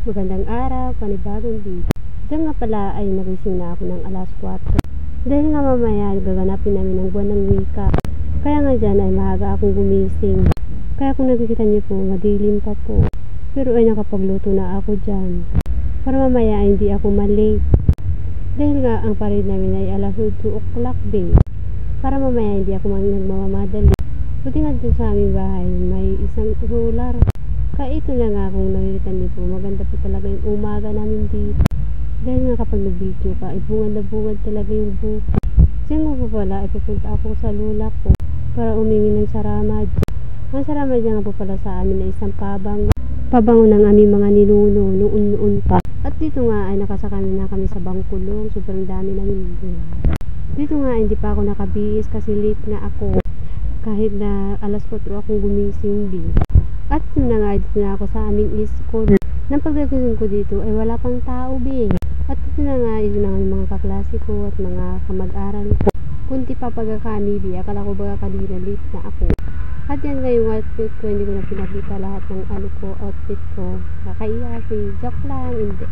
Magandang araw, panibagong video. Diyan nga pala ay nagising na ako ng alas 4. Dahil nga mamaya gaganapin namin ang buwan ng wika. Kaya nga dyan ay maaga akong gumising. Kaya kung nakikita niyo po, madilim pa po. Pero ay nakapagluto na ako dyan. Para mamaya ay hindi ako malate. Dahil nga ang parid namin ay alas 2 o'clock din. Para mamaya hindi ako nagmamadali. Buti nga dyan sa aming bahay may isang solar. Kaya ito na nga kung nakikita niyo po, maganda po talaga yung umaga namin dito. Dahil nga kapag nag-video ka, ay bungad na bungad talaga yung buko. Diyan nga po pala, ay pupunta ako sa lula ko para umingi ng saramad. Ang saramad nga po pala sa amin ay isang pabango ng aming mga ninuno noon pa. At dito nga ay nakasakami na kami sa bangkulong, sobrang dami namin dito. Dito nga hindi pa ako nakabihis kasi late nga ako. Kahit na alas 4 akong gumising din. At ito na nga, dito na ako sa aming school. Nang pagdating ko dito ay wala pang tao be. At ito na nga, ito na nga yung mga kaklase ko at mga kamag-aral ko. Kunti pa pagkakami be, akala ko baga kanina late na ako. At yan nga yung outfit ko, hindi ko na pinakita lahat ng outfit ko. Nakaiya si joke lang, hindi.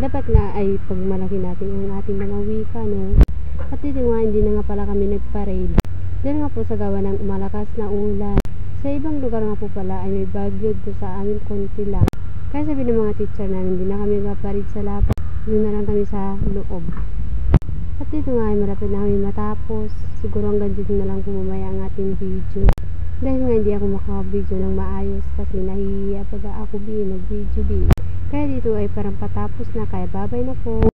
Dapat nga ay pag malaki natin ang ating mga wika, no? At ito nga, hindi na nga pala kami nagparade. Dahil nga po sa gawa ng malakas na ulan. Sa ibang lugar nga po pala ay may bagyo doon sa amin konti lang. Kaya sabi ng mga teacher namin, hindi na kami magparid sa lapad. Doon na lang kami sa loob. At dito nga ay malapit na kami matapos. Siguro hanggang dito na lang pumamaya ang ating video. Dahil nga hindi ako makaka-video ng maayos kasi nahihiya pag ako mag-video. Kaya dito ay parang patapos na, kaya babay na po.